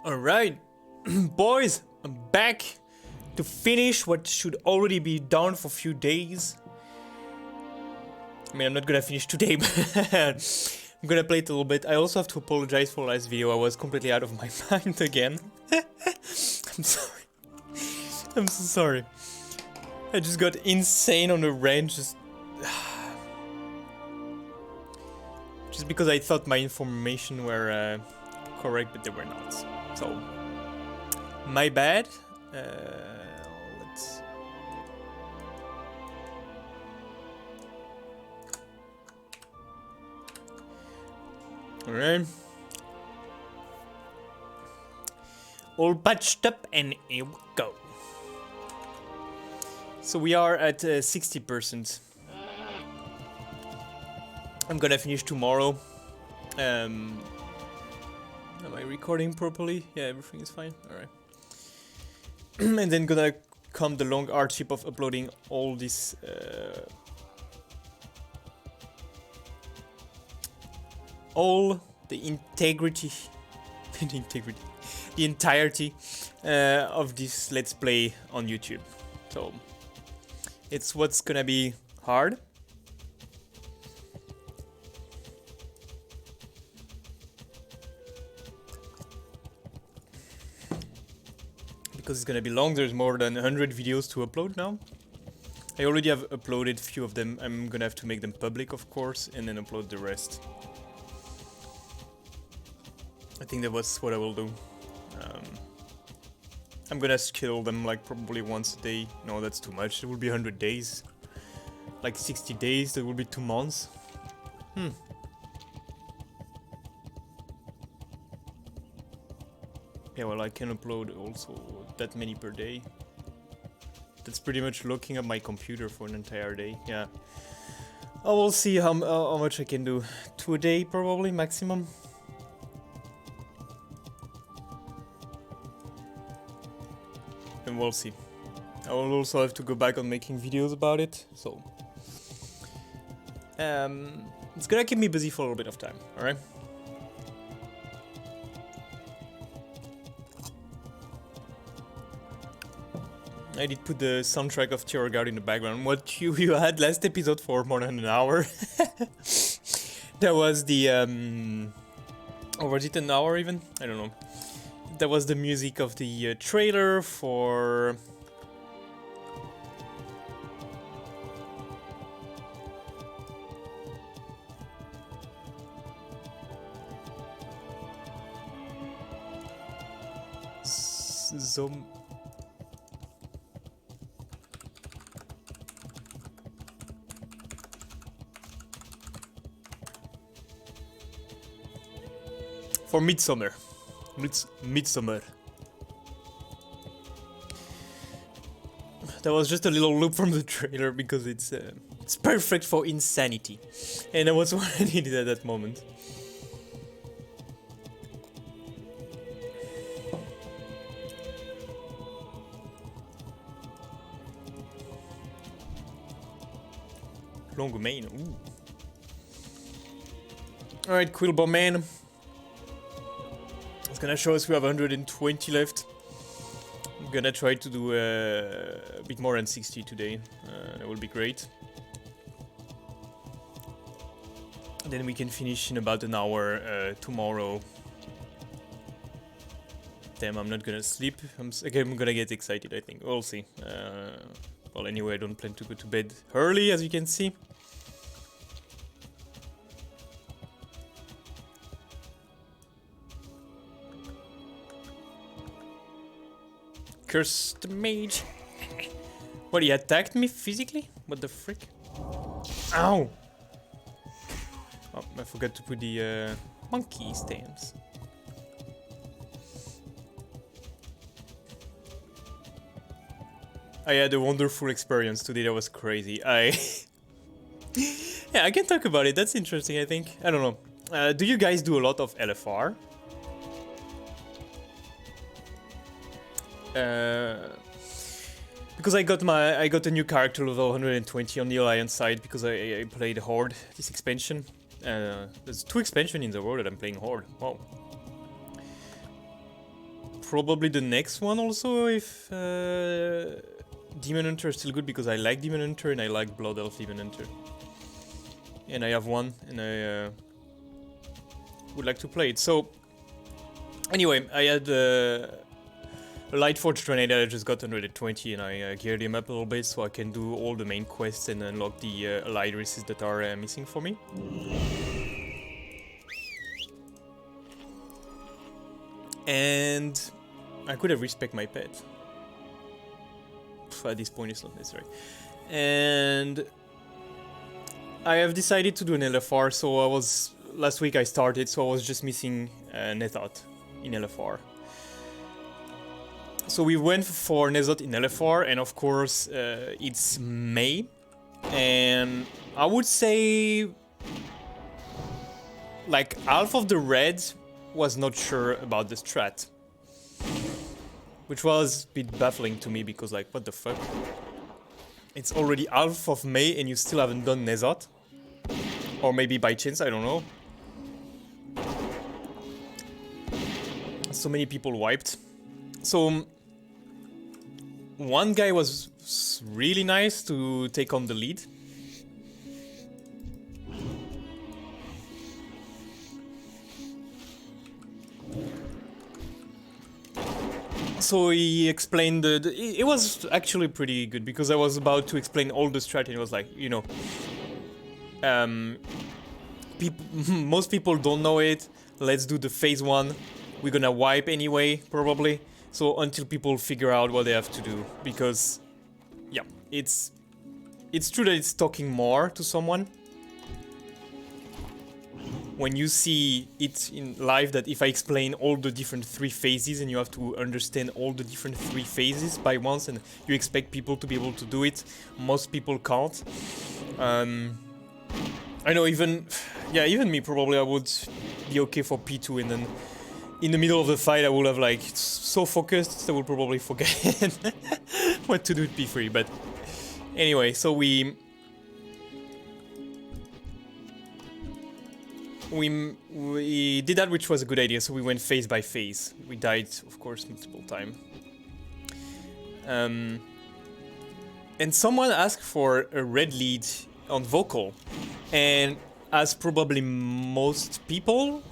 Alright, boys, I'm back to finish what should already be done for a few days. I mean, I'm not gonna finish today, but I'm gonna play it a little bit. I also have to apologize for last video. I was completely out of my mind again. I'm sorry. I'm so sorry. I just got insane on the range, just because I thought my information were correct, but they were not. So, my bad. Let's... Alright. All patched up and here we go. So we are at 60%. I'm gonna finish tomorrow. Am I recording properly? Yeah, everything is fine. Alright. And then gonna come the long hardship of uploading all this all the integrity the entirety of this let's play on YouTube. So it's what's gonna be hard. Because it's gonna be long. There's more than 100 videos to upload now. I already have uploaded a few of them. I'm gonna have to make them public, of course, and then upload the rest. I think that was what I will do. I'm gonna schedule them like probably once a day. No, that's too much. It will be 100 days. Like 60 days, that will be 2 months. Yeah, well, I can upload also that many per day. That's pretty much looking at my computer for an entire day, yeah. I will see how much I can do. 2 a day, probably, maximum. And we'll see. I will also have to go back on making videos about it, so... it's gonna keep me busy for a little bit of time, alright? I did put the soundtrack of Terror Guard in the background. What you had last episode for more than an hour. That was the or was it an hour even? I don't know. That was the music of the trailer for for Midsummer. Midsummer. That was just a little loop from the trailer because it's perfect for insanity, and that was what I needed at that moment. Long main. Ooh. All right, Quillbomb Man. It's gonna show us we have 120 left. I'm gonna try to do a bit more than 60 today. That will be great. Then we can finish in about an hour tomorrow. Damn, I'm not gonna sleep. I'm gonna get excited, I think. We'll see. Well, anyway, I don't plan to go to bed early, as you can see. Cursed mage. What, he attacked me physically? What the frick? Ow! Oh, I forgot to put the monkey stamps. I had a wonderful experience today, that was crazy. Yeah, I can talk about it, that's interesting, I think. I don't know. Do you guys do a lot of LFR? Because I got a new character level 120 on the Alliance side because I played Horde this expansion. There's 2 expansions in the world that I'm playing Horde. Wow. probably the next one also if Demon Hunter is still good, because I like Demon Hunter and I like Blood Elf Demon Hunter. And I have one and I would like to play it. So anyway, I had a Light Forge Tornado that I just got 120 and I geared him up a little bit so I can do all the main quests and unlock the allied races that are missing for me. And I could have respect my pet. At this point it's not necessary. And I have decided to do an LFR, so last week I started, so I was just missing Nethot in LFR. So we went for Nethot in LFR, and of course it's May, and I would say like half of the red was not sure about the strat, which was a bit baffling to me, because like, what the fuck? It's already half of May and you still haven't done Nethot? Or maybe by chance, I don't know. So many people wiped. So one guy was really nice to take on the lead. So he explained it was actually pretty good, because I was about to explain all the strat and it was like, you know, most people don't know it. Let's do the phase 1. We're gonna wipe anyway, probably. So until people figure out what they have to do, because yeah, it's true that it's talking more to someone. When you see it in live, that if I explain all the different 3 phases and you have to understand all the different 3 phases by once, and you expect people to be able to do it, most people can't. I know even me probably I would be okay for P2, and then in the middle of the fight I would have like so focused I would probably forget what to do with P3. But anyway, so we did that, which was a good idea. So we went phase by phase. We died, of course, multiple times. And someone asked for a red lead on vocal, and as probably most people,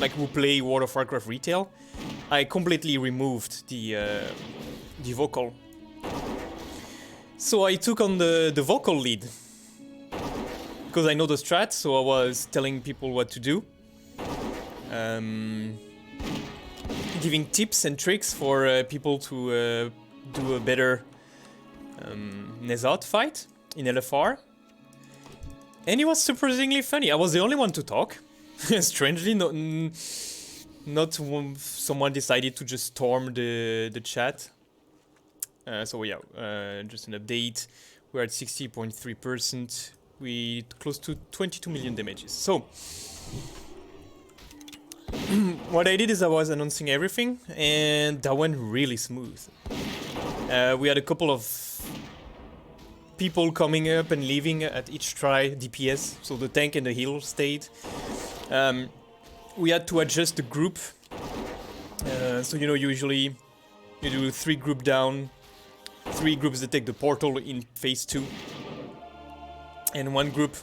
like who play World of Warcraft retail, I completely removed the vocal. So I took on the vocal lead, because I know the strat, so I was telling people what to do. Giving tips and tricks for people to do a better Nethot fight in LFR. And it was surprisingly funny. I was the only one to talk. Strangely, not someone decided to just storm the chat. So yeah, just an update. We're at 60.3%. We close to 22 million damages. So what I did is I was announcing everything, and that went really smooth. We had a couple of people coming up and leaving at each try, DPS, so the tank and the healer stayed. We had to adjust the group. So you know, usually you do 3 group down, 3 groups that take the portal in phase 2. And 1 group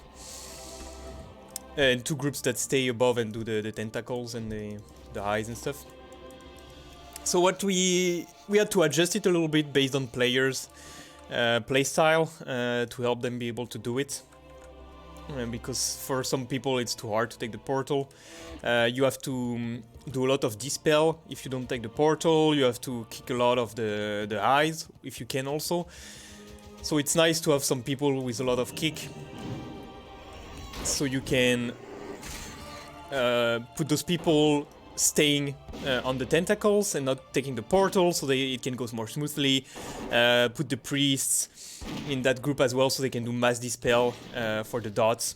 and 2 groups that stay above and do the tentacles and the eyes and stuff. So what we had to adjust it a little bit based on players' playstyle to help them be able to do it. Because for some people it's too hard to take the portal. You have to do a lot of dispel if you don't take the portal. You have to kick a lot of the eyes if you can also. So it's nice to have some people with a lot of kick, so you can put those people staying on the tentacles and not taking the portal, so it can go more smoothly. Put the priests in that group as well, so they can do mass dispel for the dots.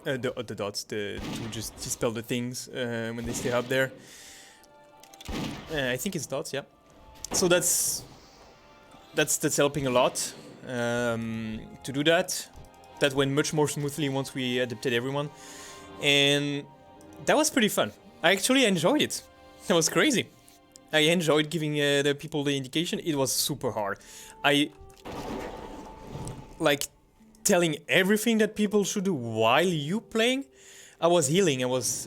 The dots, to just dispel the things when they stay up there. I think it's dots, yeah. So that's helping a lot to do that. That went much more smoothly once we adapted everyone, and that was pretty fun. I actually enjoyed it. That was crazy. I enjoyed giving the people the indication. It was super hard. I like telling everything that people should do while you playing. I was healing. I was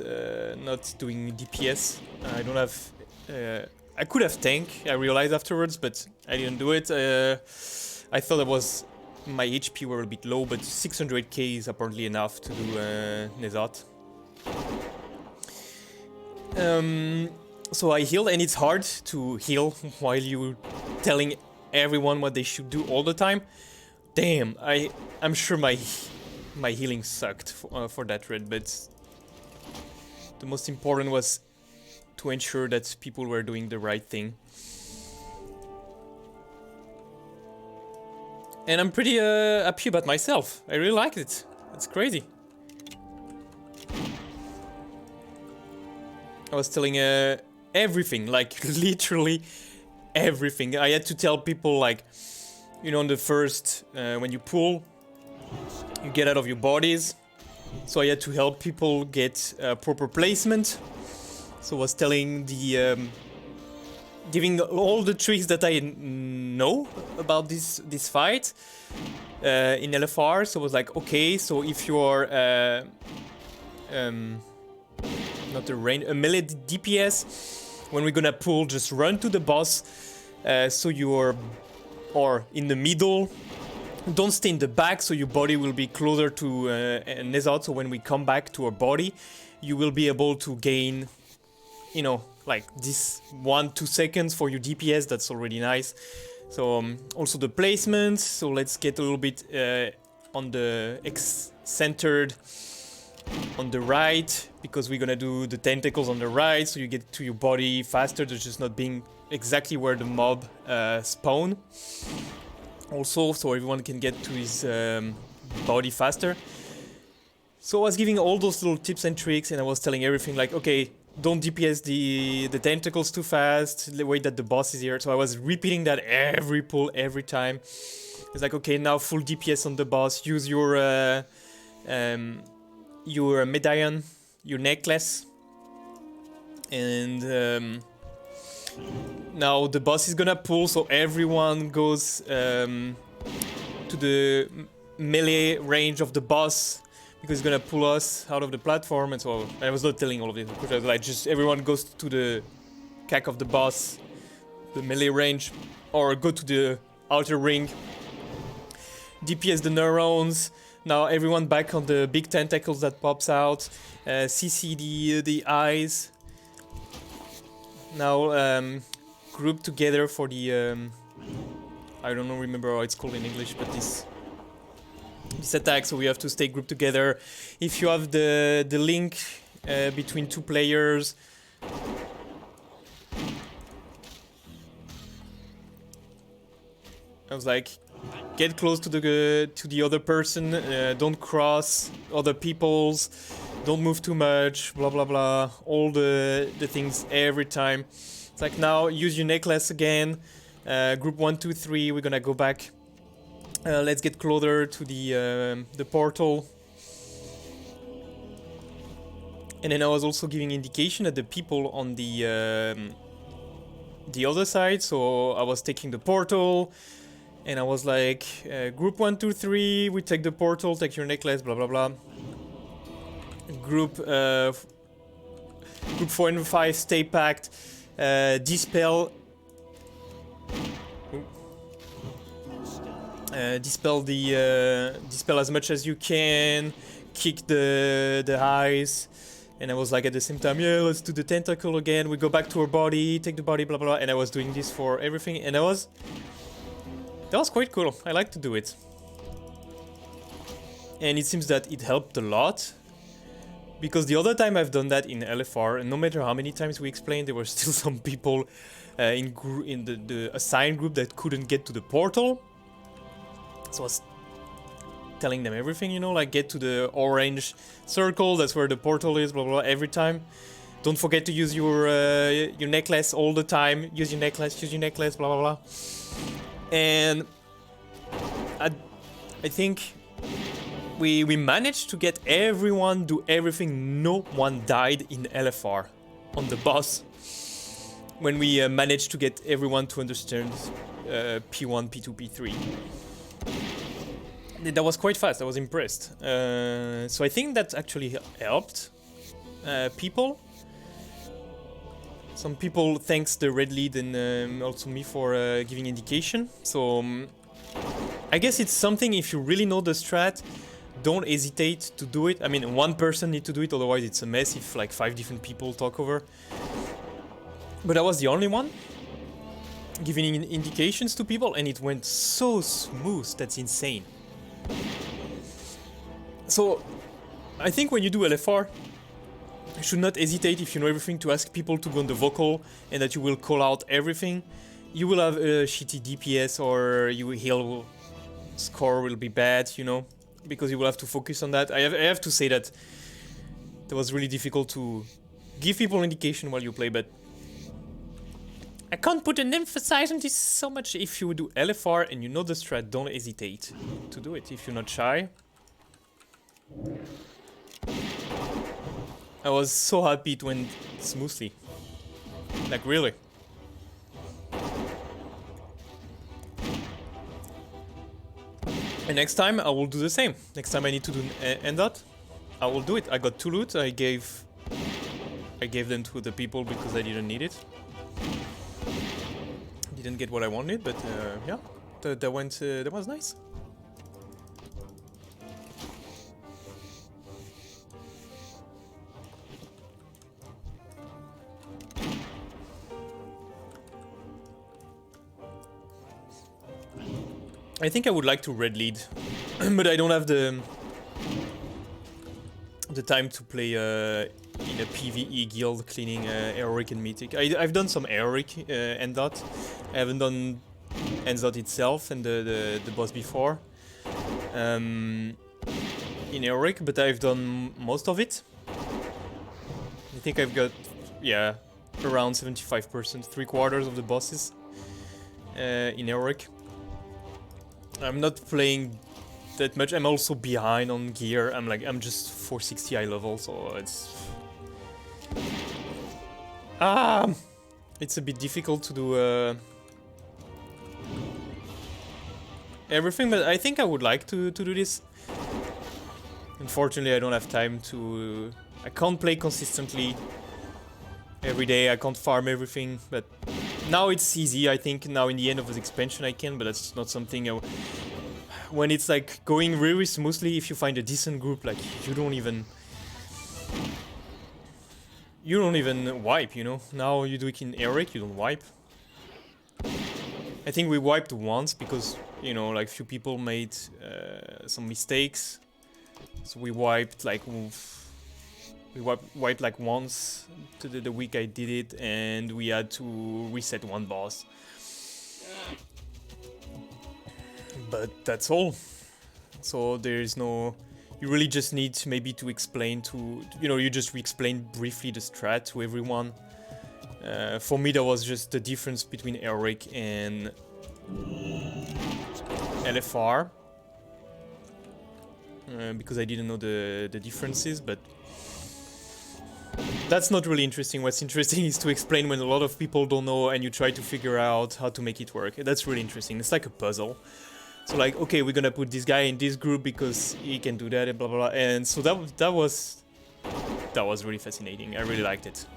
not doing DPS. I don't have. I could have tank. I realized afterwards, but I didn't do it. I thought it was my HP were a bit low, but 600k is apparently enough to do Nezat. So I healed, and it's hard to heal while you telling everyone what they should do all the time. Damn, I'm sure my healing sucked for that red, but the most important was to ensure that people were doing the right thing. And I'm pretty happy about myself. I really liked it. It's crazy. I was telling everything, like literally everything. I had to tell people, like, you know, on the first, when you pull, you get out of your bodies. So I had to help people get proper placement. So I was telling the, giving all the tricks that I know about this fight in LFR. So I was like, okay, so if you're not a melee DPS, when we're gonna pull, just run to the boss. So you're or in the middle. Don't stay in the back, so your body will be closer to Nezat. So when we come back to our body, you will be able to gain, you know, like this 1-2 seconds for your DPS. That's already nice. So also the placement. So let's get a little bit on the centered on the right, because we're gonna do the tentacles on the right, so you get to your body faster. There's just not being exactly where the mob spawn. Also, so everyone can get to his body faster. So I was giving all those little tips and tricks, and I was telling everything like, okay, don't DPS the tentacles too fast, wait that the boss is here. So I was repeating that every pull, every time. It's like, okay, now full DPS on the boss, use your medallion, your necklace, and now the boss is gonna pull, so everyone goes to the melee range of the boss, because he's gonna pull us out of the platform. And so I was not telling all of this, because I was like, just everyone goes to the cack of the boss, the melee range, or go to the outer ring, DPS the neurons. Now everyone back on the big tentacles that pops out, CC the eyes. Now group together for the I don't know, remember how it's called in English, but this attack. So we have to stay grouped together. If you have the link between two players, I was like, get close to the other person. Don't cross other people's. Don't move too much. Blah blah blah. All the things every time. It's like, now use your necklace again. Group 1, 2, 3. We're gonna go back. Let's get closer to the portal. And then I was also giving indication that the people on the other side. So I was taking the portal. And I was like, group 1, 2, 3, we take the portal, take your necklace, blah blah blah. Group 4 and 5, stay packed. Dispel. Dispel dispel as much as you can. Kick the eyes. And I was like, at the same time, yeah, let's do the tentacle again. We go back to our body, take the body, blah blah blah. And I was doing this for everything, and that was quite cool. I like to do it. And it seems that it helped a lot. Because the other time I've done that in LFR, and no matter how many times we explained, there were still some people in the assigned group that couldn't get to the portal. So I was telling them everything, you know, like get to the orange circle, that's where the portal is, blah blah, blah, every time. Don't forget to use your necklace all the time. Use your necklace, blah blah blah. And I think we managed to get everyone do everything. No one died in LFR on the boss. when we managed to get everyone to understand P1, P2, P3. That was quite fast. I was impressed. So I think that actually helped people. Some people thanks the red lead and also me for giving indication. So I guess it's something, if you really know the strat, don't hesitate to do it. I mean, one person need to do it, otherwise it's a mess if like 5 different people talk over. But I was the only one giving indications to people, and it went so smooth. That's insane. So I think when you do LFR, you should not hesitate, if you know everything, to ask people to go on the vocal and that you will call out everything. You will have a shitty DPS, or your heal score will be bad, you know, because you will have to focus on that. I have to say that was really difficult to give people indication while you play, but I can't put an emphasis on this so much. If you do LFR and you know the strat, don't hesitate to do it if you're not shy. I was so happy it went smoothly. Like, really. And next time I will do the same. Next time I need to do an end dot, I will do it. I got 2 loot. I gave them to the people because I didn't need it. Didn't get what I wanted, but yeah, that was nice. I think I would like to red lead, but I don't have the time to play in a PvE guild cleaning Heroic and Mythic. I've done some Heroic end dot. I haven't done end dot itself and the boss before in Heroic, but I've done most of it. I think I've got, yeah, around 75%, 3/4 of the bosses in Heroic. I'm not playing that much. I'm also behind on gear. I'm just 460 high level, so it's a bit difficult to do everything, but I think I would like to do this. Unfortunately, I don't have time to. I can't play consistently every day. I can't farm everything, but now it's easy. I think now in the end of the expansion I can, but that's not something. When it's like going really smoothly, if you find a decent group, like you don't even wipe, you know. Now you do it in Eric, you don't wipe. I think we wiped once because, you know, like few people made some mistakes, so we wiped like wiped like once to the week I did it, and we had to reset one boss. But that's all. So there is no. You really just need maybe to explain to, you know, you just re-explain briefly the strat to everyone. For me, that was just the difference between Eric and LFR. Because I didn't know the differences, but that's not really interesting. What's interesting is to explain when a lot of people don't know and you try to figure out how to make it work. That's really interesting. It's like a puzzle. So like, okay, we're gonna put this guy in this group because he can do that and blah blah blah. And so that was really fascinating. I really liked it.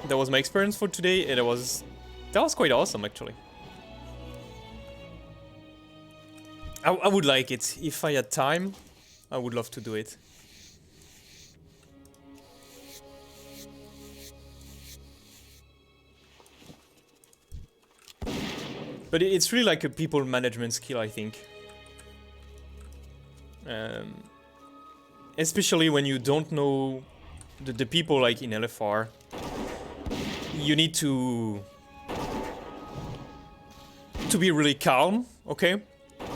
That was my experience for today, and that was quite awesome actually. I would like it if I had time. I would love to do it. But it's really like a people management skill, I think. Especially when you don't know the people like in LFR. You need to be really calm, okay?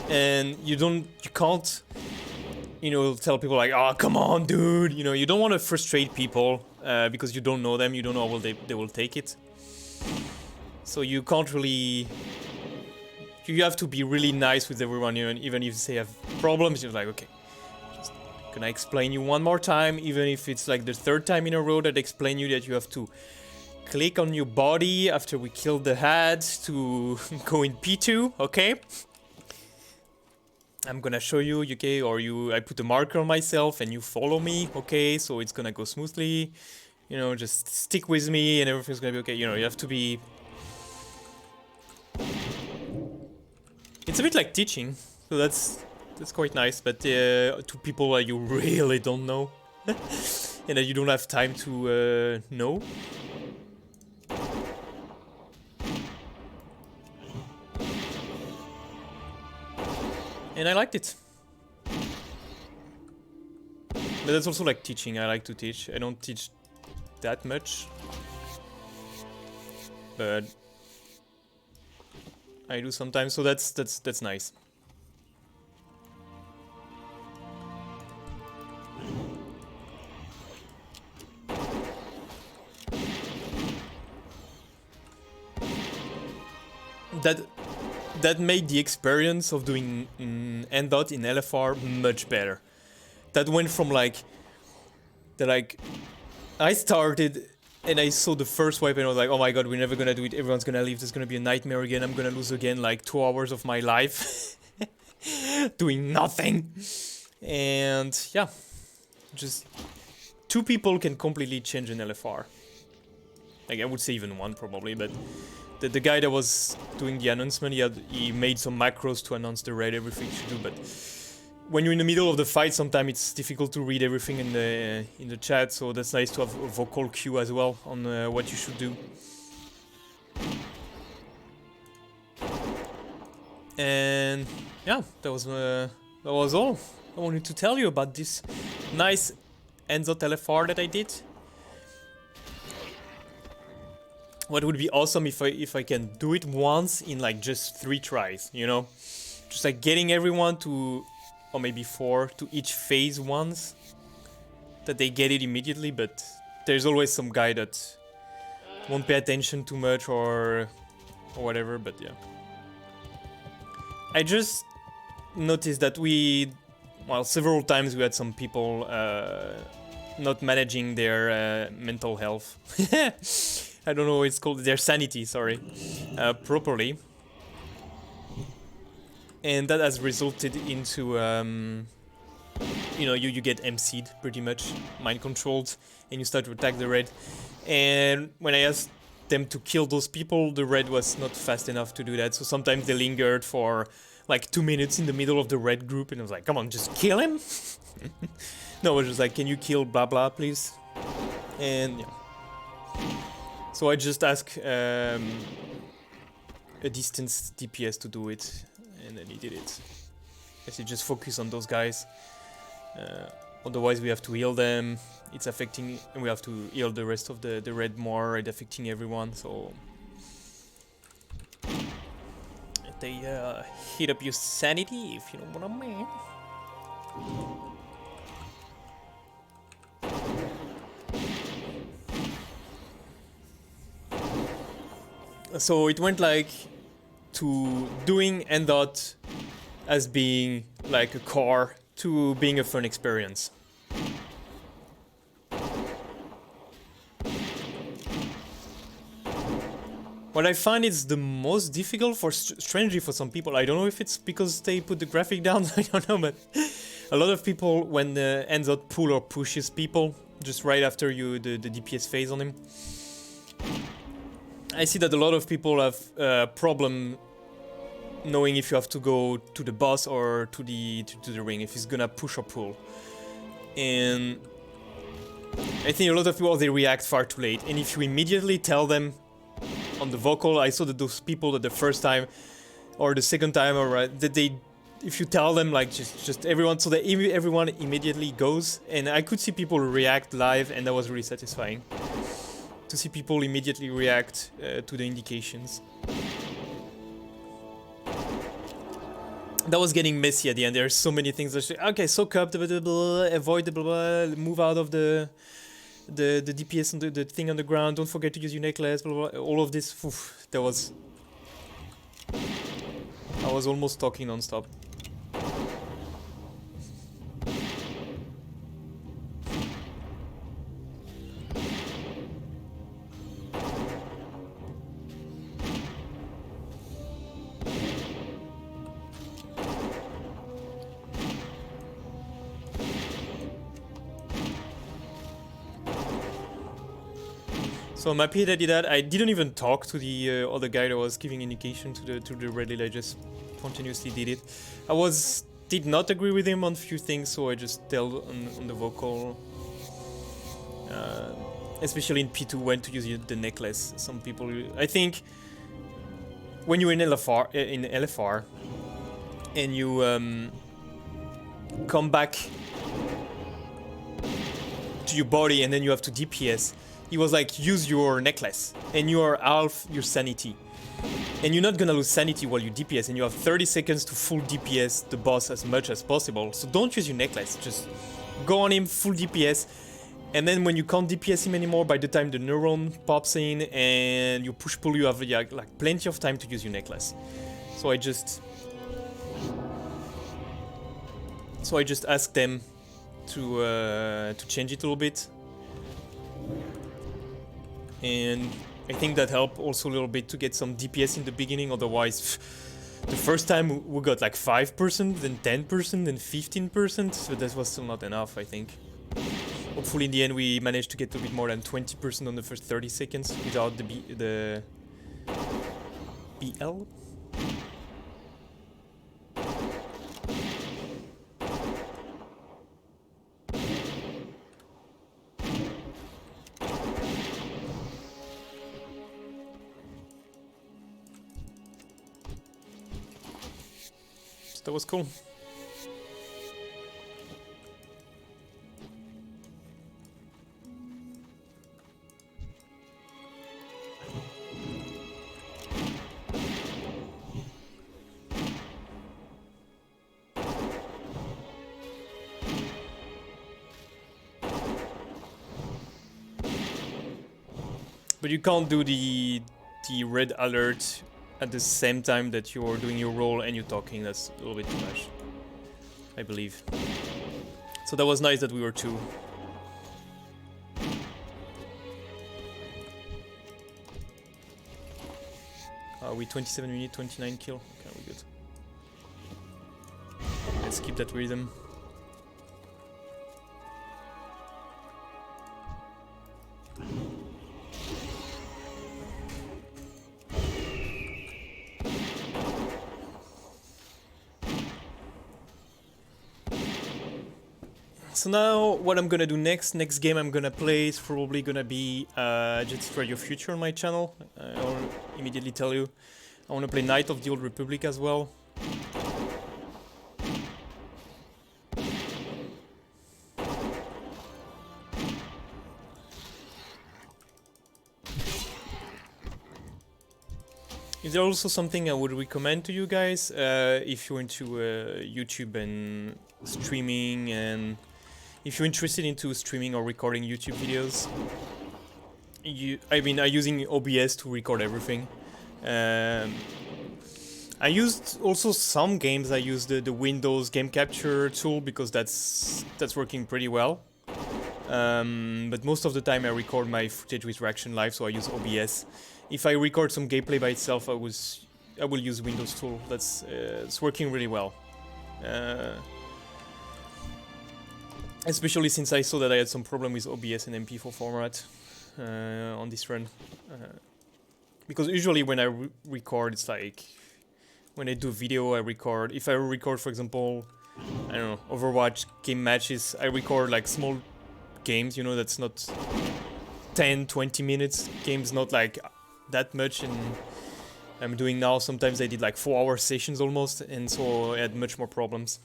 And you can't, you know, tell people like, oh, come on, dude. You know, you don't want to frustrate people because you don't know them. You don't know how they will take it. So you can't really. You have to be really nice with everyone, you know, and even if they have problems, you're like, okay, just Gonna explain you one more time, even if it's like the third time in a row that I explain you that you have to click on your body after we kill the head to go in P2, okay? I'm gonna show you, okay, or I put a marker on myself and you follow me, okay, so it's gonna go smoothly. You know, just stick with me and everything's gonna be okay. You know, you have to be... It's a bit like teaching, so that's quite nice, but to people that you really don't know and that you don't have time to know. And I liked it. But that's also like teaching. I like to teach. I don't teach that much, but I do sometimes, so that's nice. That made the experience of doing N-Dot in LFR much better. That went from like I started and I saw the first wipe and I was like, oh my god, we're never gonna do it, everyone's gonna leave, there's gonna be a nightmare again, I'm gonna lose again like 2 hours of my life doing nothing. And yeah, just 2 people can completely change an LFR. Like I would say even 1 probably, but the guy that was doing the announcement, he made some macros to announce the raid, everything you should do, but when you're in the middle of the fight, sometimes it's difficult to read everything in the chat, so that's nice to have a vocal cue as well on what you should do. And yeah, that was all I wanted to tell you about this nice Enzo LFR that I did. What would be awesome if I can do it once in like just 3 tries, you know? Just like getting everyone to, or maybe 4, to each phase once, that they get it immediately, but there's always some guy that won't pay attention too much or whatever, but yeah. I just noticed that several times we had some people not managing their mental health. I don't know what it's called, their sanity, sorry, properly. And that has resulted into, you know, you get MC'd pretty much, mind controlled, and you start to attack the red. And when I asked them to kill those people, the red was not fast enough to do that. So sometimes they lingered for like 2 minutes in the middle of the red group, and I was like, come on, just kill him. No, I was just like, can you kill blah blah, please? And yeah. So I just asked a distance DPS to do it, and then he did it. I said just focus on those guys. Otherwise we have to heal them. It's affecting, and we have to heal the rest of the red more, it's affecting everyone, so... They hit up your sanity, if you know what I mean. So it went like to doing N-Dot as being like a core to being a fun experience. What I find is the most difficult strangely for some people. I don't know if it's because they put the graphic down, I don't know, but a lot of people, when the N-Dot pull or pushes people just right after the DPS phase on him, I see that a lot of people have a problem knowing if you have to go to the boss or to the ring, if he's gonna push or pull. And I think a lot of people, they react far too late. And if you immediately tell them on the vocal, I saw that those people that the first time or the second time, or that they, if you tell them like just everyone, so that everyone immediately goes, and I could see people react live, and that was really satisfying to see people immediately react to the indications. That was getting messy at the end. There's so many things that okay, soak up, blah, blah, blah, avoid the blah, blah, move out of the DPS and the thing on the ground, don't forget to use your necklace, blah, blah, all of this. Oof, that was... I was almost talking non-stop. So I'm happy that I did that. I didn't even talk to the other guy that was giving indication to the red lily. I just continuously did it. Did not agree with him on a few things, so I just told on the vocal. Especially in P2 when to use the necklace. Some people, I think, when you're in LFR, and you come back to your body and then you have to DPS, he was like, use your necklace and you are half your sanity. And you're not gonna lose sanity while you DPS, and you have 30 seconds to full DPS the boss as much as possible. So don't use your necklace, just go on him full DPS. And then when you can't DPS him anymore, by the time the neuron pops in and you push pull, you have like plenty of time to use your necklace. So I just asked them to change it a little bit, and I think that helped also a little bit to get some DPS in the beginning. Otherwise, the first time we got like 5%, then 10%, then 15%. So that was still not enough, I think. Hopefully in the end we managed to get a bit more than 20% on the first 30 seconds without the BL. So that was cool. But you can't do the red alert at the same time that you're doing your role and you're talking. That's a little bit too much, I believe. So that was nice that we were two. We 27 minutes, 29 kill. Okay, we're good. Let's keep that rhythm. So now what I'm gonna do next game I'm gonna play is probably gonna be Jet Set Radio Future on my channel. I'll immediately tell you. I wanna play Knight of the Old Republic as well. Is there also something I would recommend to you guys if you're into YouTube and streaming, and if you're interested into streaming or recording YouTube videos? I'm using OBS to record everything. I used also some games. I used the Windows game capture tool because that's working pretty well. But most of the time I record my footage with Reaction Live, so I use OBS. If I record some gameplay by itself, I will use Windows tool. It's working really well. Especially since I saw that I had some problem with OBS and MP4 format on this run. Because usually when I record, it's like when I do video, I record. If I record, for example, I don't know, Overwatch game matches, I record like small games, you know, that's not 10-20 minutes games, not like that much. And I'm doing now, sometimes I did like 4-hour sessions almost, and so I had much more problems.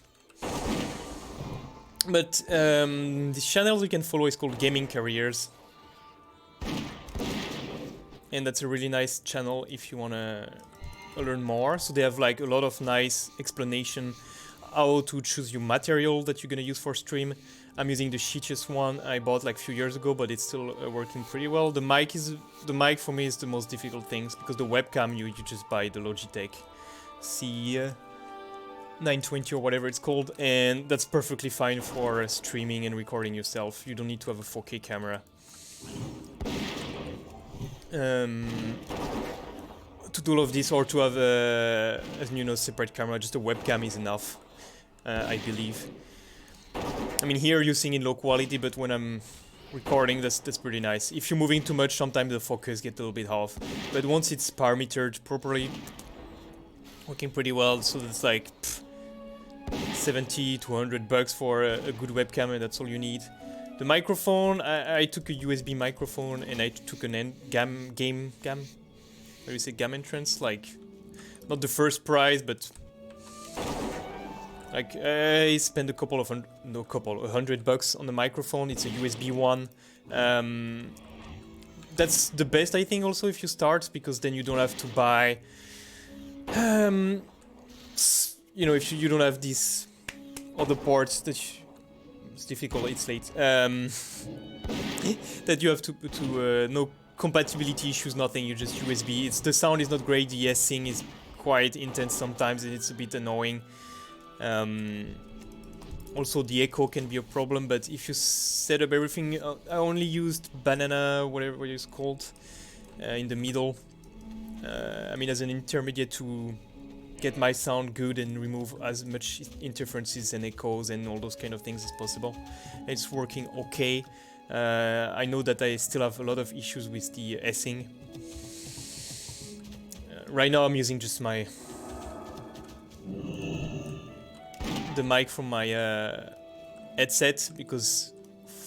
But this channel you can follow is called Gaming Careers, and that's a really nice channel if you wanna learn more. So they have like a lot of nice explanation how to choose your material that you're gonna use for stream. I'm using the shittiest one I bought like a few years ago, but it's still working pretty well. The mic for me is the most difficult things, because the webcam you just buy the Logitech C920 or whatever it's called, and that's perfectly fine for streaming and recording yourself. You don't need to have a 4K camera. To do all of this, or to have a separate camera, just a webcam is enough, I believe. I mean, here you're seeing in low quality, but when I'm recording, that's pretty nice. If you're moving too much, sometimes the focus gets a little bit off. But once it's parametered properly, working pretty well, so that's like 70 to $100 for a good webcam, and that's all you need. The microphone, I took a USB microphone and I took an GAM, how do you say, GAM entrance? Like, not the first prize, but like I spent $100 on the microphone. It's a USB one. That's the best, I think, also if you start, because then you don't have to buy, you know, if you don't have these other ports that it's difficult, it's late, that you have to no compatibility issues, nothing, you just USB. The sound is not great, the S-ing is quite intense sometimes and it's a bit annoying. Also the echo can be a problem, but if you set up everything, I only used banana, whatever it's called, in the middle, I mean as an intermediate to get my sound good and remove as much interferences and echoes and all those kind of things as possible. It's working okay. I know that I still have a lot of issues with the S-ing. Right now I'm using just the mic from my headset, because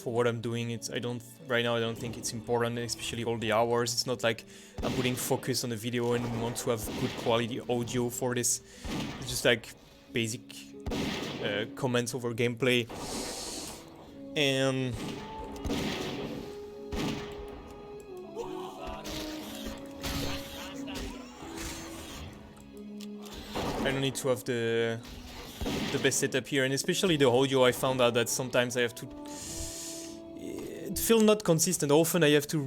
for what I'm doing, right now I don't think it's important, especially all the hours. It's not like I'm putting focus on the video and want to have good quality audio for this. It's just like basic comments over gameplay. And I don't need to have the best setup here, and especially the audio. I found out that sometimes I have to feel not consistent. Often I have to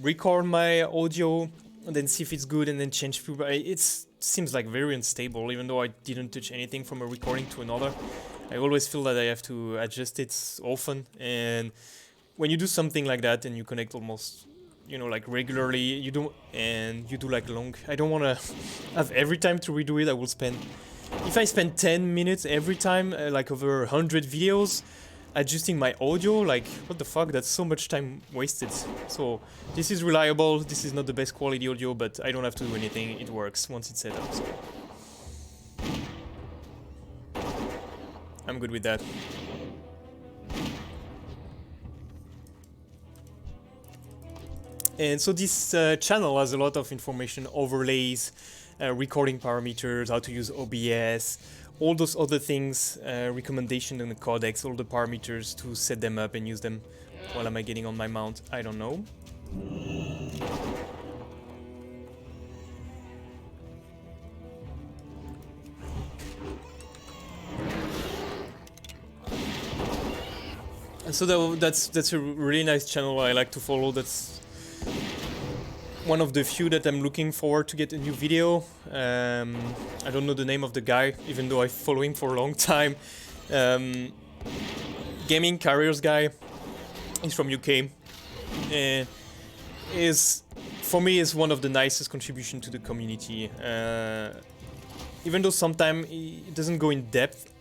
record my audio and then see if it's good and then change. It seems like very unstable, even though I didn't touch anything from a recording to another. I always feel that I have to adjust it often, and when you do something like that and you connect almost, you know, like regularly, you do like long, I don't want to have every time to redo it. I will spend, if I spend 10 minutes every time, like over 100 videos, adjusting my audio, like, what the fuck, that's so much time wasted. So this is reliable, this is not the best quality audio, but I don't have to do anything, it works once it's set up, so I'm good with that. And so this channel has a lot of information, overlays, recording parameters, how to use OBS, all those other things, recommendation in the codecs, all the parameters to set them up and use them. What am I getting on my mount? I don't know. And so that's a really nice channel I like to follow. That's one of the few that I'm looking forward to get a new video. I don't know the name of the guy, even though I follow him for a long time. Gaming Carriers guy. He's from UK. And for me is one of the nicest contribution to the community. Even though sometimes it doesn't go in depth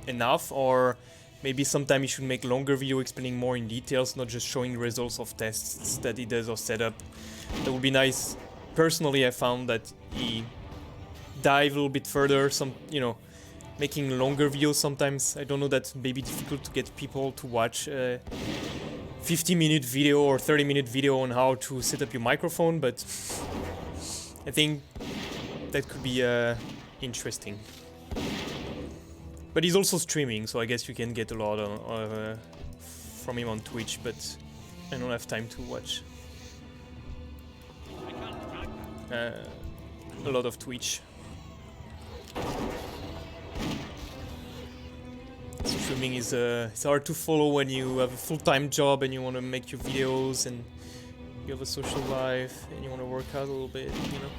enough, or maybe sometimes you should make longer video explaining more in details, not just showing results of tests that he does or setup. That would be nice. Personally, I found that he dive a little bit further, making longer videos sometimes. I don't know, that may be difficult to get people to watch a 50-minute video or 30-minute video on how to set up your microphone, but I think that could be interesting. But he's also streaming, so I guess you can get a lot from him on Twitch, but I don't have time to watch a lot of Twitch. Streaming is it's hard to follow when you have a full-time job and you want to make your videos and you have a social life and you want to work out a little bit, you know.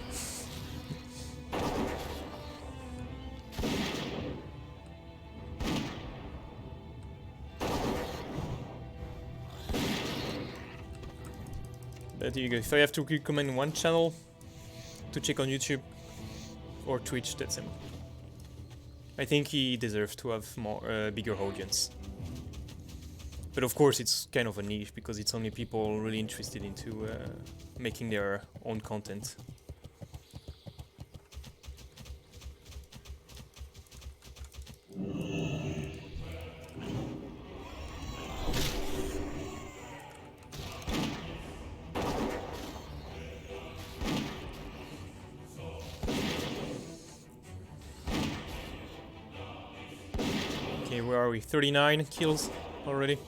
But there you go. If I have to recommend one channel to check on YouTube or Twitch, that's him. I think he deserves to have more bigger audience. But of course, it's kind of a niche because it's only people really interested into making their own content. Okay, where are we? 39 kills already.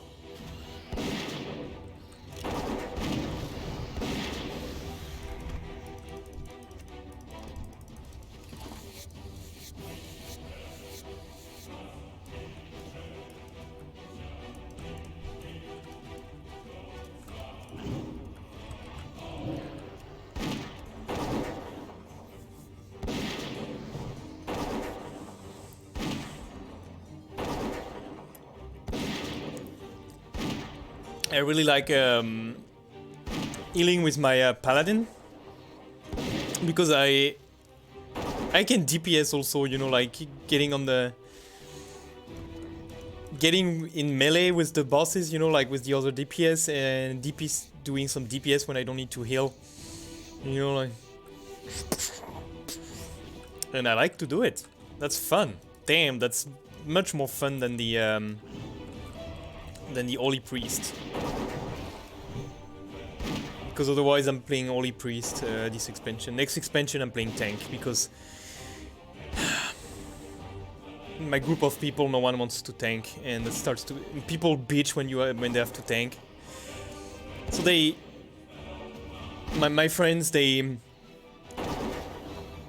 I really like healing with my paladin because I can DPS also, you know, like getting in melee with the bosses, you know, like with the other DPS, and doing some DPS when I don't need to heal, you know, like, and I like to do it. That's fun. Damn, that's much more fun than the Holy Priest. Because otherwise I'm playing Holy Priest this expansion. Next expansion I'm playing tank because my group of people, no one wants to tank, and it starts to people bitch when they have to tank. So my friends they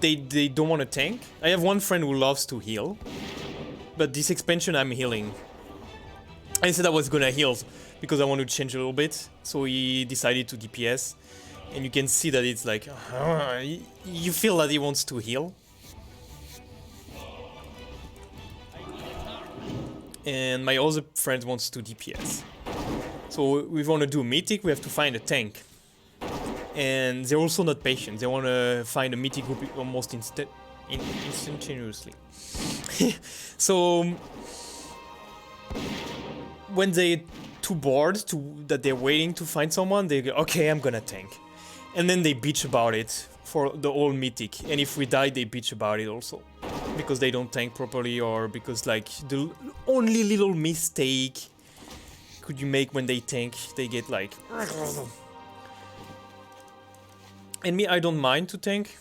don't want to tank. I have one friend who loves to heal, but this expansion I'm healing. I said I was gonna heal because I want to change a little bit, so he decided to DPS, and you can see that it's like you feel that he wants to heal, and my other friend wants to DPS. So we want to do mythic. We have to find a tank, and they're also not patient. They want to find a mythic group almost instantaneously. So when they're too bored that they're waiting to find someone, they go, okay, I'm gonna tank. And then they bitch about it for the whole mythic. And if we die, they bitch about it also. Because they don't tank properly, or because like the only little mistake could you make when they tank, they get like... And me, I don't mind to tank.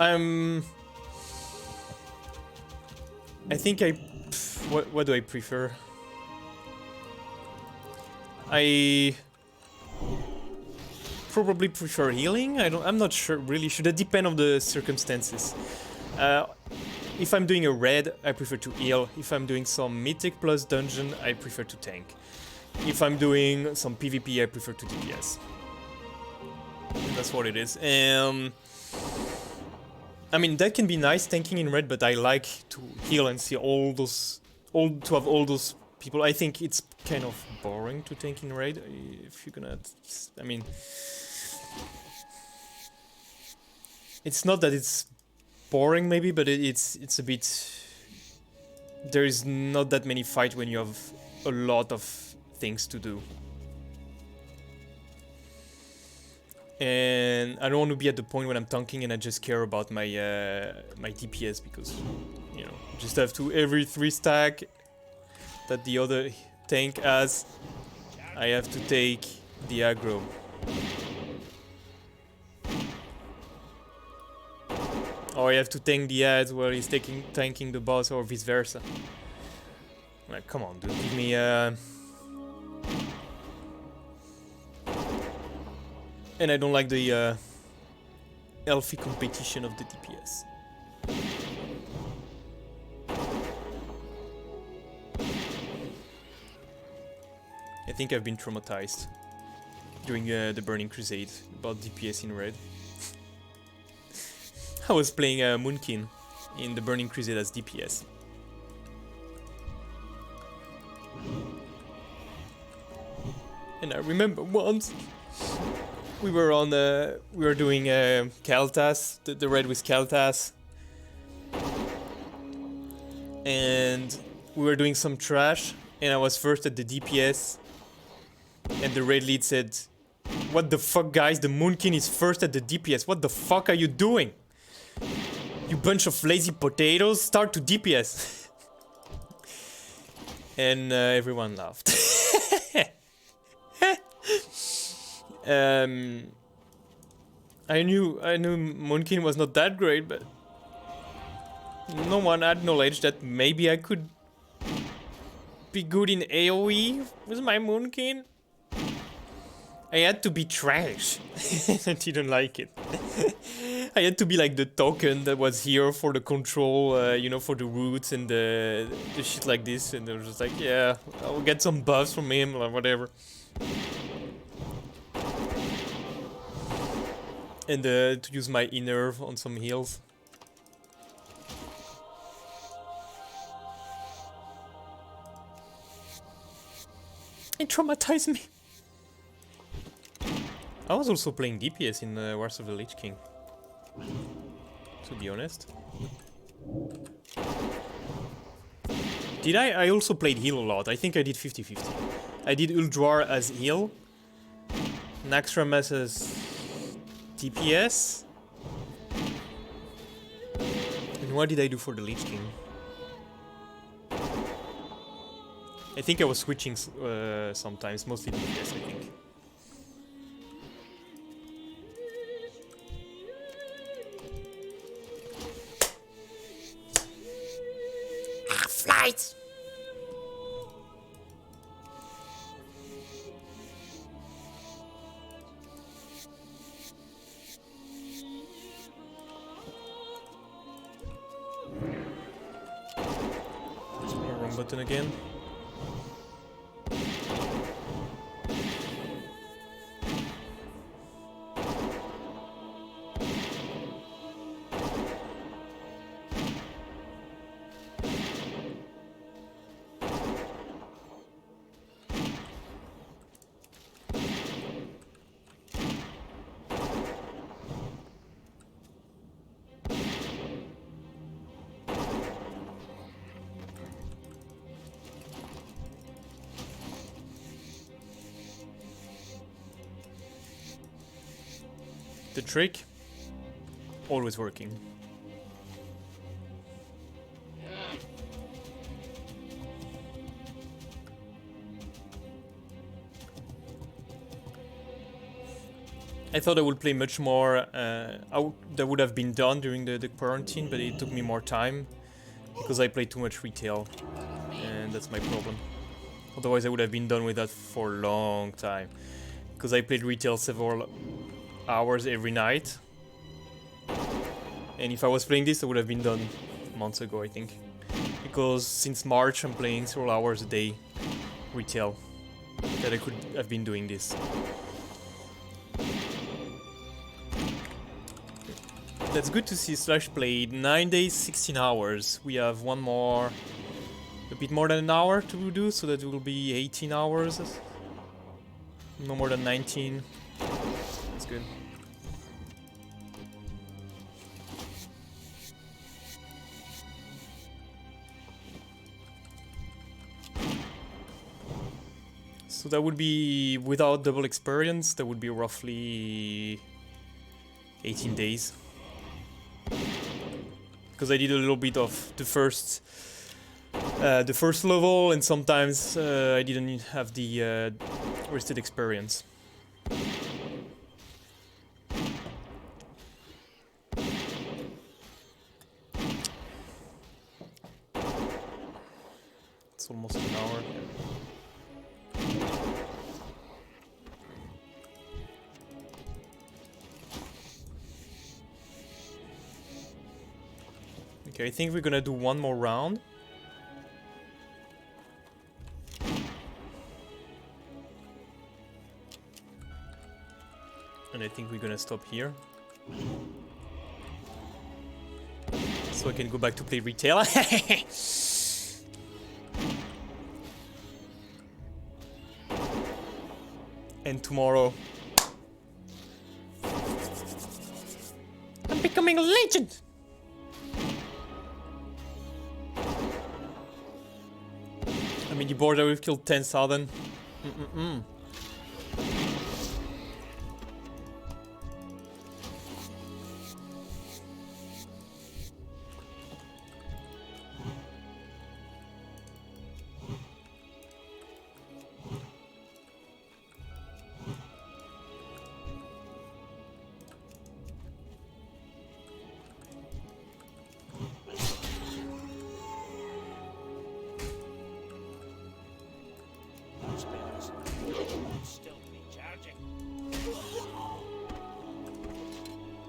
I think what do I prefer? I probably prefer healing. I'm not sure really. Should it depend on the circumstances? If I'm doing a raid, I prefer to heal. If I'm doing some mythic plus dungeon, I prefer to tank. If I'm doing some PvP, I prefer to DPS. That's what it is. I mean, that can be nice tanking in raid, but I like to heal and see to have all those people. I think it's kind of boring to tank in raid if you're gonna... I mean... It's not that it's boring maybe, but it's a bit... There is not that many fights when you have a lot of things to do. And I don't want to be at the point when I'm tanking and I just care about my my DPS, because, you know, just have to every 3 stack that the other tank has, I have to take the aggro. Or I have to tank the ads while he's tanking the boss, or vice versa. Like, come on, dude, give me And I don't like the healthy competition of the DPS. I think I've been traumatized during the Burning Crusade about DPS in Red. I was playing Moonkin in the Burning Crusade as DPS. And I remember once we were doing Kaltas, the raid with Kaltas, and we were doing some trash, and I was first at the DPS, and the red lead said, "What the fuck, guys? The Moonkin is first at the DPS. What the fuck are you doing? You bunch of lazy potatoes, start to DPS." And everyone laughed. I knew Moonkin was not that great, but no one acknowledged that maybe I could be good in AoE with my Moonkin. I had to be trash. I didn't like it. I had to be like the token that was here for the control, you know, for the roots and the shit like this. And I was just like, yeah, I'll get some buffs from him or whatever. And to use my inner on some heals. It traumatized me. I was also playing DPS in Wars of the Lich King, to be honest. Did I? I also played heal a lot. I think I did 50-50. I did Uldrar as heal, Naxxramas as DPS. And what did I do for the Lich King? I think I was switching sometimes, mostly DPS, I think. Flight! Wrong button again. The trick, always working. I thought I would play much more, that would have been done during the quarantine, but it took me more time, because I played too much retail, and that's my problem. Otherwise I would have been done with that for a long time, because I played retail several hours every night, and if I was playing this I would have been done months ago, I think, because since March I'm playing several hours a day retail, that I could have been doing this. That's good to see. Slash played 9 days, 16 hours. We have one more, a bit more than an hour to do, so that will be 18 hours. No more than 19. That's good. So that would be, without double experience, that would be roughly 18 days. Because I did a little bit of the first level, and sometimes I didn't have the rested experience. It's almost an hour. Okay, I think we're gonna do one more round. And I think we're gonna stop here. So I can go back to play retail. And tomorrow I'm becoming a legend! mean, the board that we've killed 10,000.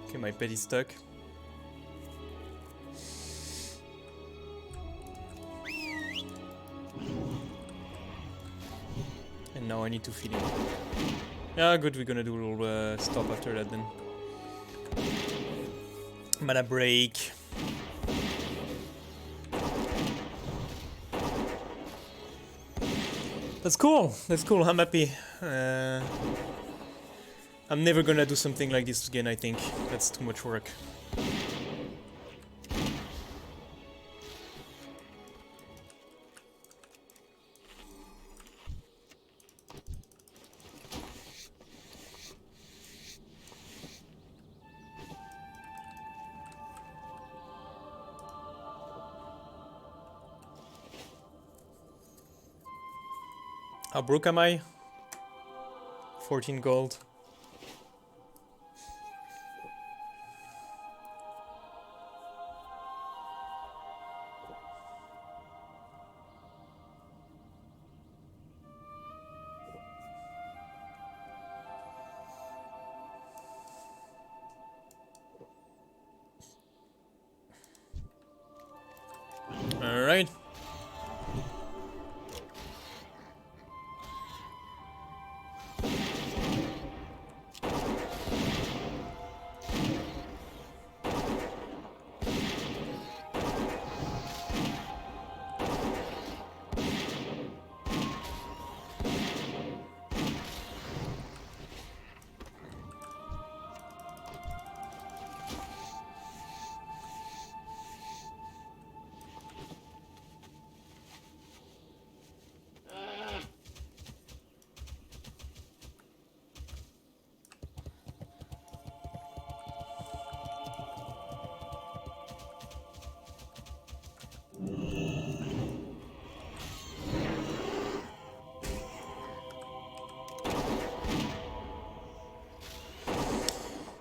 Okay, my pet is stuck. And now I need to feed him. Yeah, good, we're gonna do a little stop after that then. Mana break. That's cool, I'm happy. I'm never gonna do something like this again, I think. That's too much work. How broke am I? 14 gold. All right.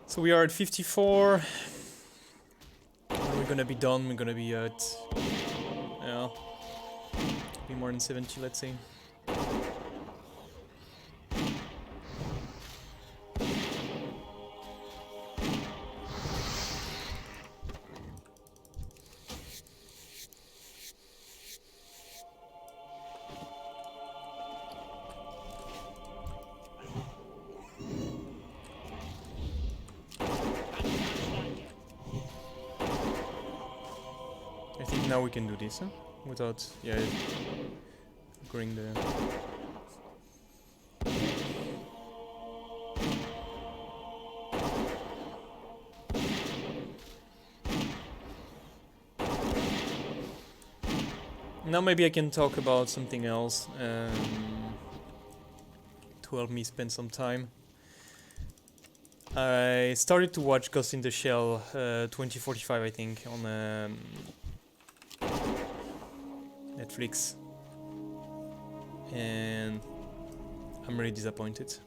So we are at 54. When we're gonna be done, we're gonna be at... yeah, be more than 70, let's say. I think now we can do this, huh? Without, yeah, growing the... Now maybe I can talk about something else to help me spend some time. I started to watch Ghost in the Shell 2045, I think, on Netflix, and I'm really disappointed.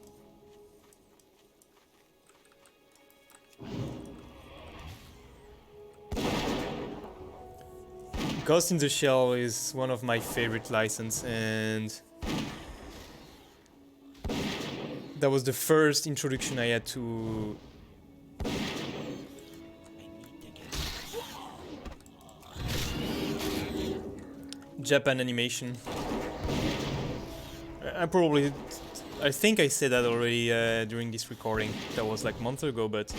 Ghost in the Shell is one of my favorite licenses, and that was the first introduction I had to Japan animation. I think I said that already during this recording. That was like a month ago, but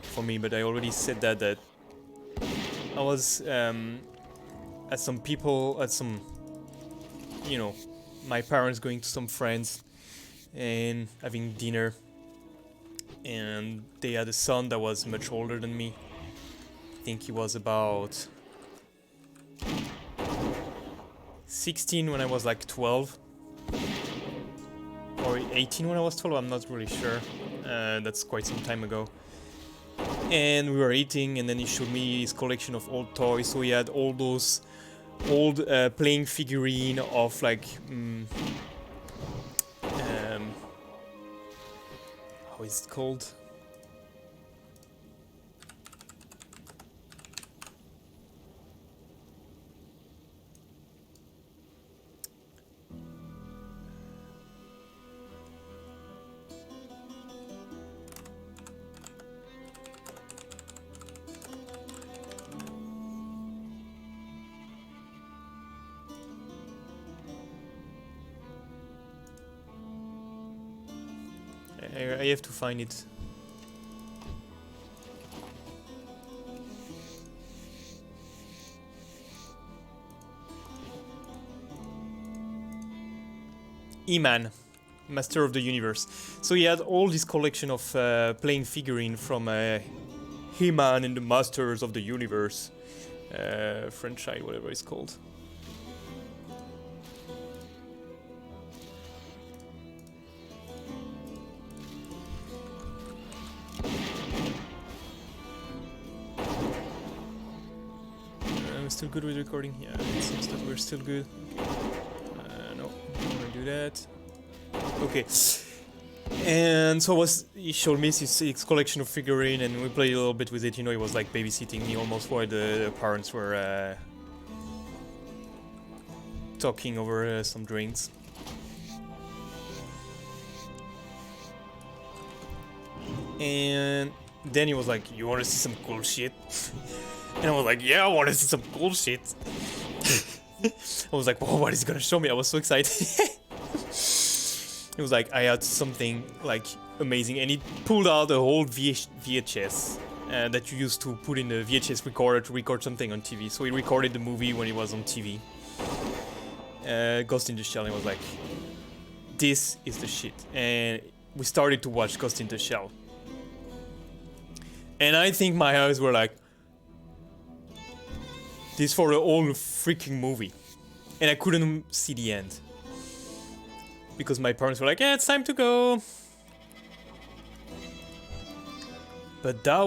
for me, but I already said that I was at some, you know, my parents going to some friends and having dinner, and they had a son that was much older than me. I think he was about 16 when I was like 12. Or 18 when I was 12, I'm not really sure. That's quite some time ago. And we were eating, and then he showed me his collection of old toys. So he had all those old playing figurine of like how is it called? I have to find it. E-Man, Master of the Universe. So he had all this collection of playing figurine from He-Man and the Masters of the Universe franchise, whatever it's called. Still good with recording? Yeah, it seems that we're still good. No, don't wanna do that. Okay. And so he showed me his collection of figurine, and we played a little bit with it. You know, he was like babysitting me almost while the parents were talking over some drinks. And then he was like, "You wanna see some cool shit?" And I was like, yeah, I want to see some cool shit. I was like, whoa, what is he gonna show me? I was so excited. It was like, I had something like amazing, and he pulled out a whole VHS that you used to put in the VHS recorder to record something on TV. So he recorded the movie when it was on TV. Ghost in the Shell, and I was like, this is the shit. And we started to watch Ghost in the Shell. And I think my eyes were like, this for the whole freaking movie. And I couldn't see the end. Because my parents were like, yeah, it's time to go. But that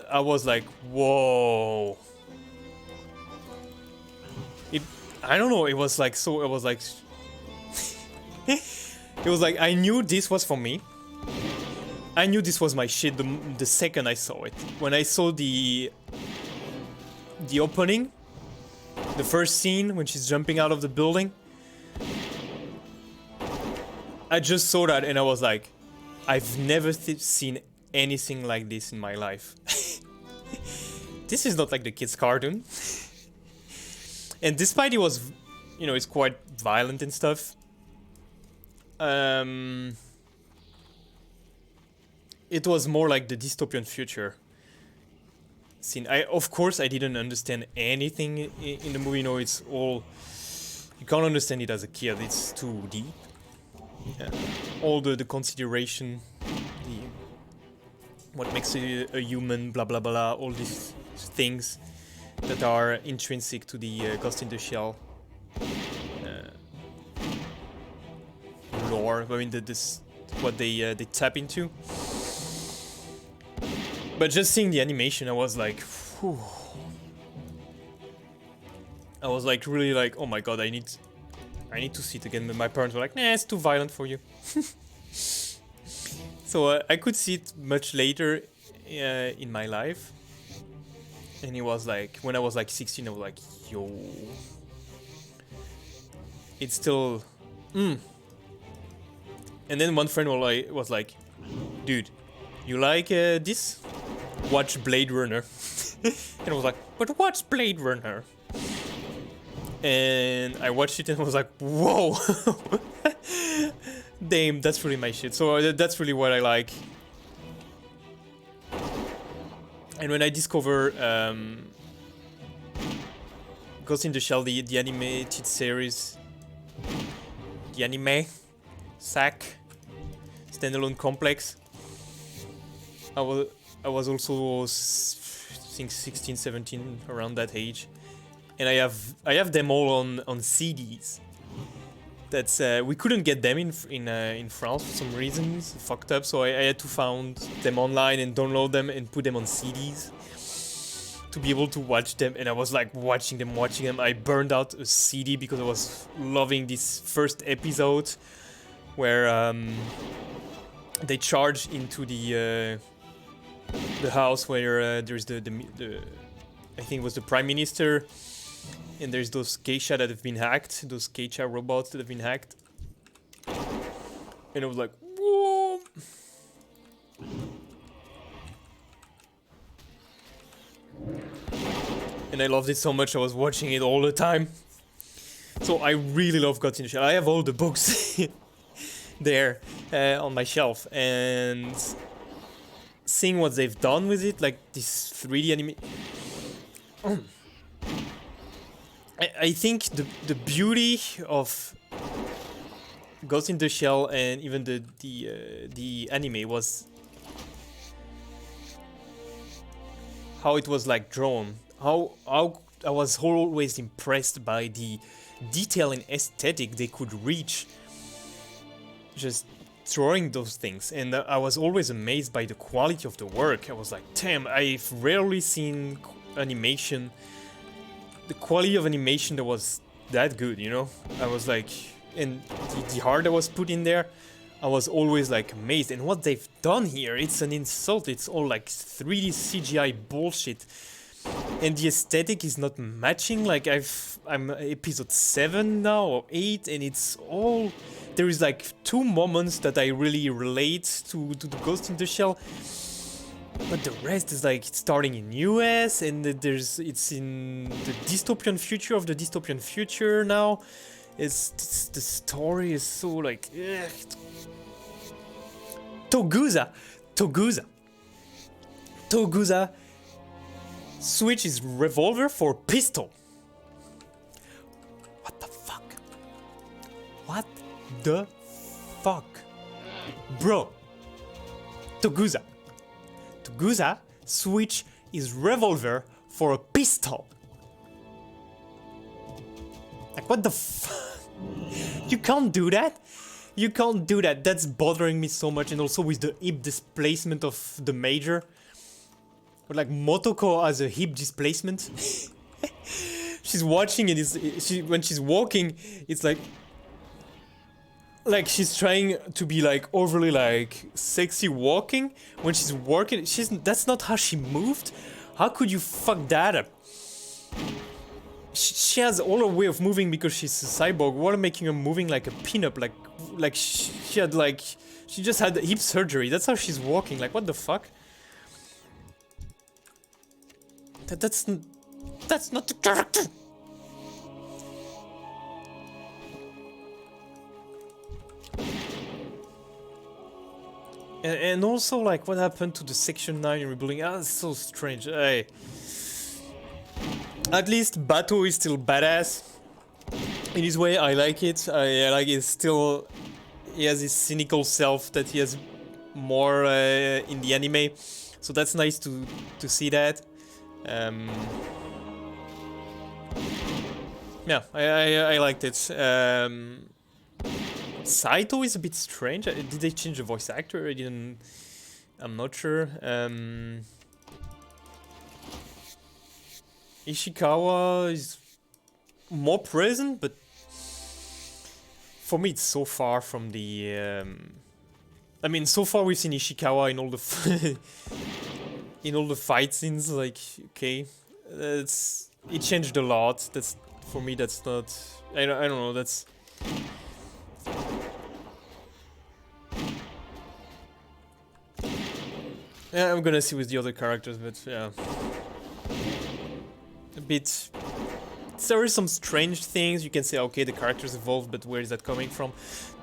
I was like, whoa. I don't know, it was like so, it was like... it was like, I knew this was for me. I knew this was my shit the second I saw it. When I saw the opening, the first scene when she's jumping out of the building, I just saw that and I was like, I've never seen anything like this in my life. This is not like the kids' cartoon. And despite it was, you know, it's quite violent and stuff, it was more like the dystopian future scene. Of course, I didn't understand anything in the movie. You know, it's all... You can't understand it as a kid. It's too deep. All the consideration, what makes a human, blah blah blah, all these things that are intrinsic to the Ghost in the Shell lore. I mean, this what they tap into. But just seeing the animation, I was like, whew. I was like really like, oh my god, I need to see it again. But my parents were like, nah, it's too violent for you. So I could see it much later in my life. And it was like, when I was like 16, I was like, yo. It's still... And then one friend was like, dude, you like this? Watch Blade Runner. And I was like, but what's Blade Runner? And I watched it and I was like, whoa. Damn, that's really my shit. So that's really what I like. And when I discover Ghost in the Shell, the animated series, the anime, SAC, standalone complex, I was also, I think 16, 17, around that age. And I have them all on CDs. That's we couldn't get them in France for some reasons, fucked up. So I had to find them online and download them and put them on CDs to be able to watch them. And I was like watching them. I burned out a CD because I was loving this first episode where they charge into the house where there's the I think it was the prime minister. And there's those geisha that have been hacked, those geisha robots that have been hacked. And I was like, whoa! And I loved it so much, I was watching it all the time. So I really love Ghost in the Shell. I have all the books there on my shelf. And seeing what they've done with it, like this 3D anime... I think the beauty of Ghost in the Shell and even the anime was how it was like drawn. How I was always impressed by the detail and aesthetic they could reach just drawing those things, and I was always amazed by the quality of the work. I was like, damn, I've rarely seen animation. The quality of animation that was that good, you know? I was like, and the heart that was put in there, I was always like amazed. And what they've done here, it's an insult. It's all like 3D CGI bullshit. And the aesthetic is not matching. Like I'm episode 7 now, or 8, and it's all... There is like 2 moments that I really relate to the Ghost in the Shell. But the rest is like starting in US, and it's in the dystopian future of the dystopian future now. It's the story is so like Togusa switches revolver for pistol. What the fuck? What the fuck, bro? Togusa switch his revolver for a pistol. Like, what the fuck? You can't do that. You can't do that. That's bothering me so much. And also with the hip displacement of the major. But like Motoko has a hip displacement. She's watching it. When she's walking, it's like she's trying to be like overly like sexy walking. When she's walking, that's not how she moved. How could you fuck that up? She has all her way of moving because she's a cyborg, while making her moving like a pinup, like she just had hip surgery. That's how she's walking. Like, what the fuck? That's not the character. And also, like, what happened to the Section 9 rebuilding? Ah, it's so strange. At least Bato is still badass. In his way, I like it. I like it still. He has his cynical self that he has more in the anime. So that's nice to see that. Yeah, I liked it. Saito is a bit strange. Did they change the voice actor? I'm not sure. Ishikawa is more present, but for me it's so far from the... I mean, so far we've seen Ishikawa in all the in all the fight scenes. Like, okay, it changed a lot. That's, for me, that's not... I don't know. That's... Yeah, I'm gonna see with the other characters, but yeah. A bit... There are some strange things. You can say, okay, the characters evolved, but where is that coming from?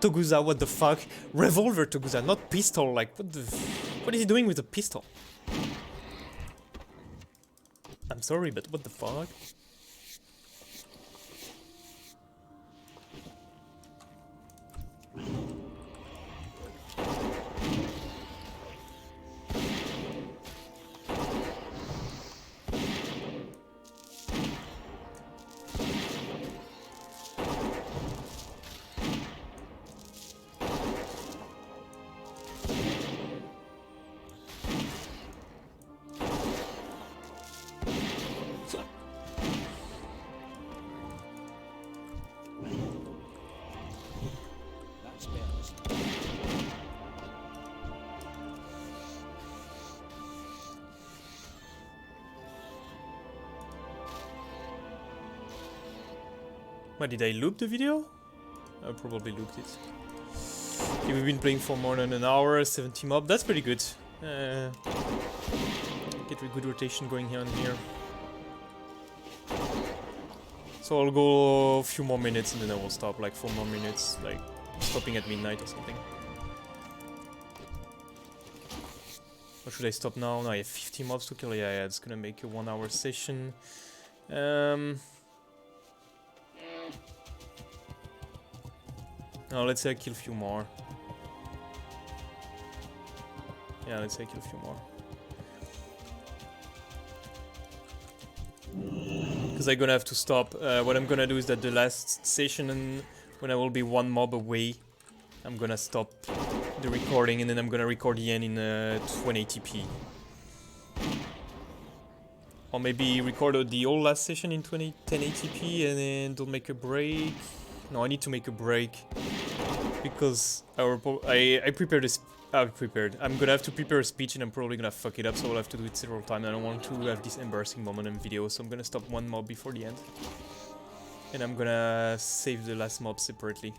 Togusa, what the fuck? Revolver Togusa, not pistol. Like, what is he doing with a pistol? I'm sorry, but what the fuck? What, did I loop the video? I probably looped it. Okay, we've been playing for more than an hour, 70 mob, that's pretty good. Get a good rotation going here and here. So I'll go a few more minutes and then I will stop, like 4 more minutes, like stopping at midnight or something. Or should I stop now? No, I have 50 mobs to kill. Yeah, it's gonna make a 1 hour session. No, let's say I kill a few more. Yeah, let's say I kill a few more. Because I'm gonna have to stop. What I'm gonna do is that the last session, and when I will be 1 mob away, I'm gonna stop the recording and then I'm gonna record the end in 1080p. Or maybe record the whole last session in 1080p and then don't make a break. No, I need to make a break. Because I prepared this. I've prepared. I'm gonna have to prepare a speech and I'm probably gonna fuck it up, so I'll have to do it several times. I don't want to have this embarrassing moment in video, so I'm gonna stop 1 mob before the end. And I'm gonna save the last mob separately.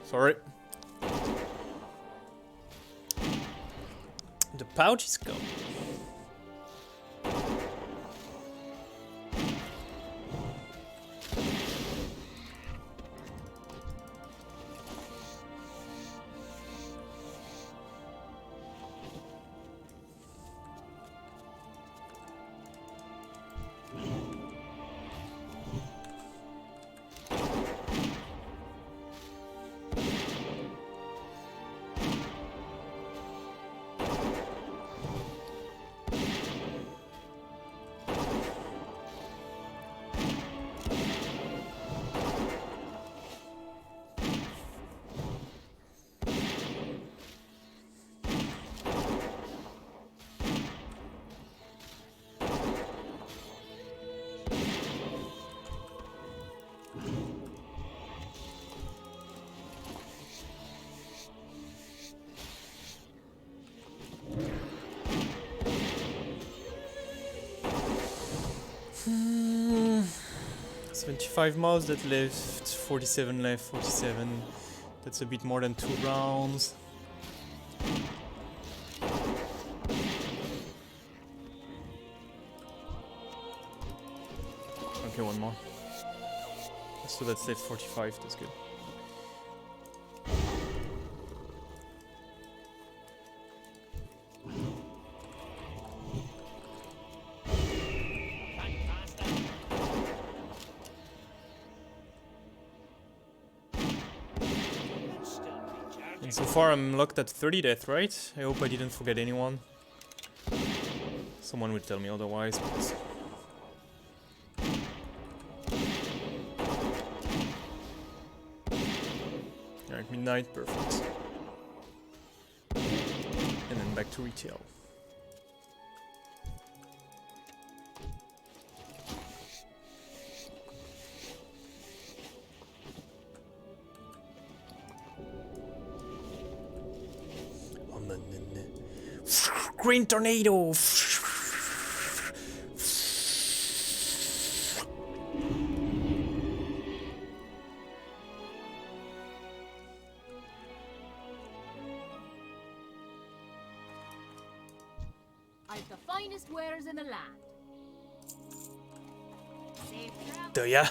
Sorry. The pouch is gone. Hmm. 75 mobs that left, 47 left, 47. That's a bit more than 2 rounds. Okay, 1 more. So that's left 45, that's good. And so far I'm locked at 30 death, right? I hope I didn't forget anyone. Someone would tell me otherwise, but... Alright, midnight, perfect. And then back to retail. Green tornado! I've the finest wares in the land. Do ya?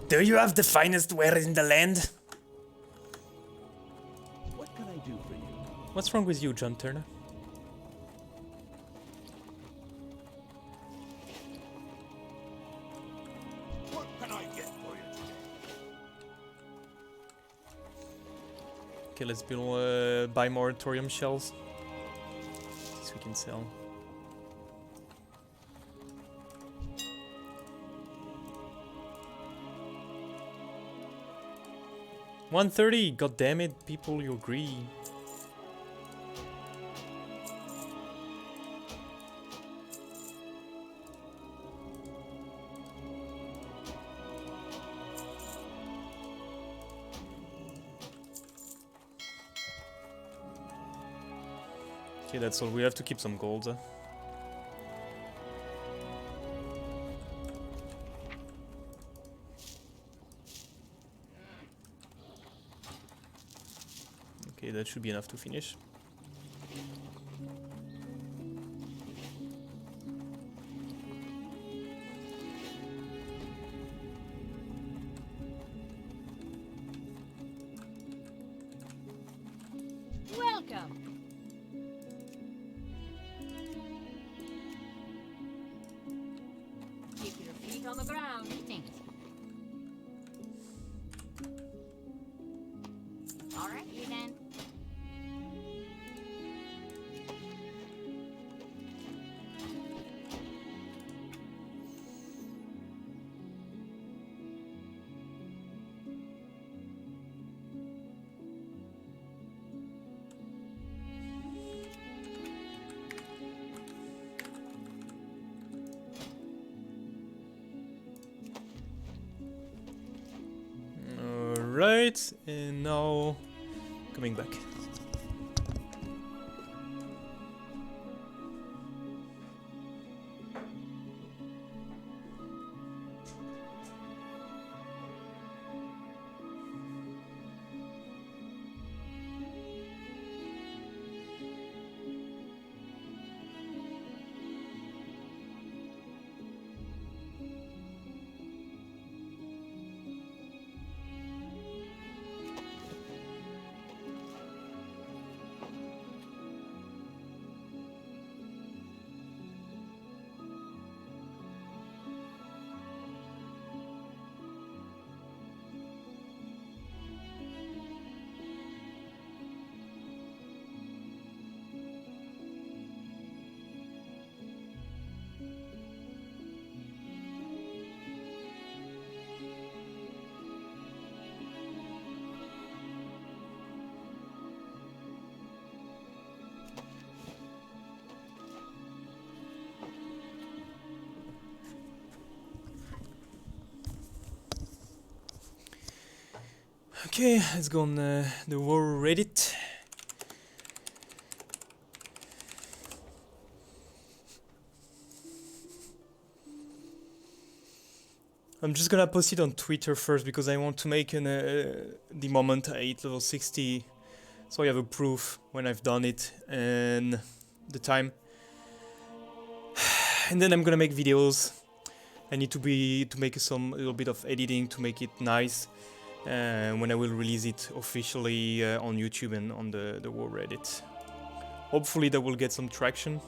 Do you have the finest wares in the land? What can I do for you? What's wrong with you, John Turner? What can I get for you today? Okay, let's build buy more thorium shells. This we can sell. $130, god damn it, people, you agree. Okay, that's all. We have to keep some gold. Okay, that should be enough to finish. Welcome. Keep your feet on the ground. Thanks. All right, you then. Alright, and now coming back. Okay, let's go on the war Reddit. I'm just gonna post it on Twitter first because I want to make the moment I hit level 60, so I have a proof when I've done it and the time. And then I'm gonna make videos. I need to make some little bit of editing to make it nice. When I will release it officially on YouTube and on the war Reddit. Hopefully that will get some traction.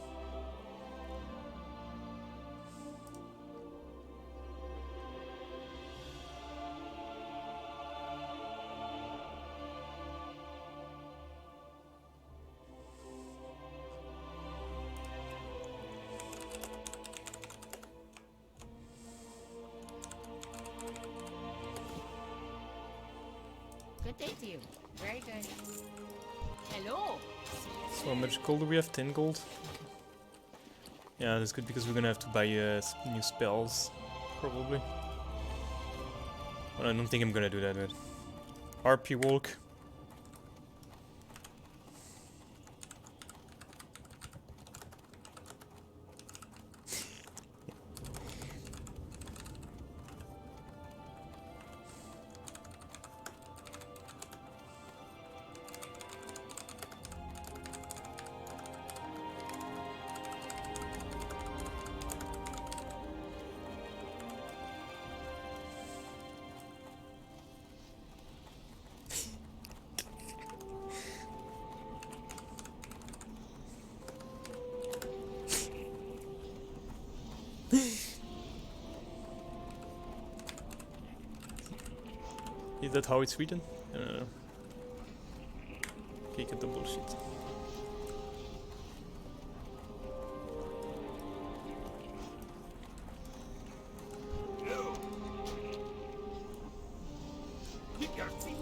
Good day to you. Very good. Hello. So how much gold do we have? 10 gold? Okay. Yeah, that's good because we're gonna have to buy new spells, probably. Well, I don't think I'm gonna do that, but... RP walk. Is that how it's written? I don't know. Okay, cut the bullshit. Keep your feet.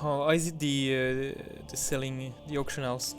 How is it the selling, the auction house?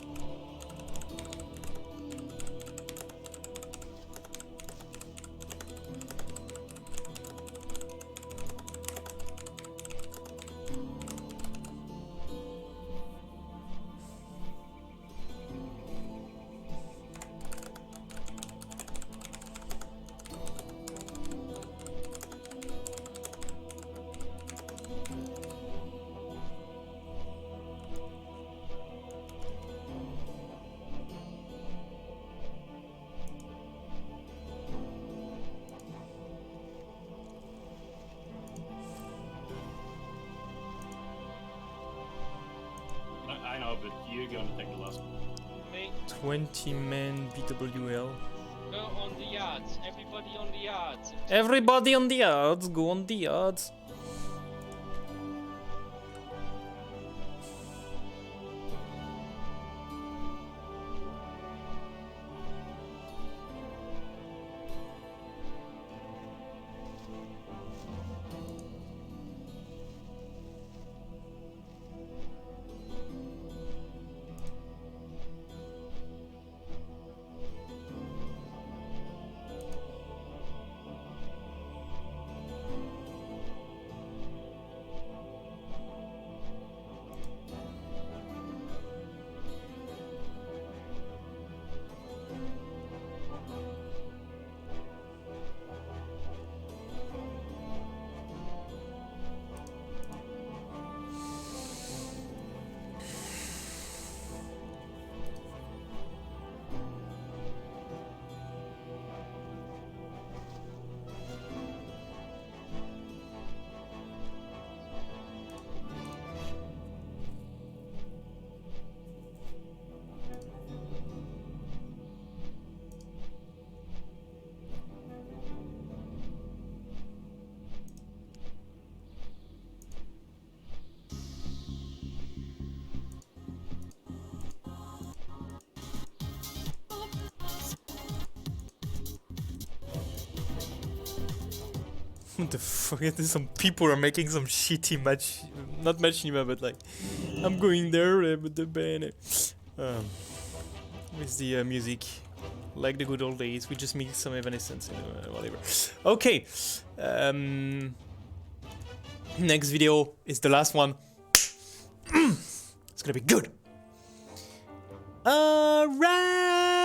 I know, but you're going to take the last one. Me. 20 men BWL. Go on the yards. Everybody on the yards. Everybody on the yards, go on the yards. What the fuck? There's some people are making some shitty match, not machinima, but like, I'm going there with the band. With the music, like the good old days. We just mix some Evanescence and whatever. Okay. Next video is the last one. It's gonna be good. Alright.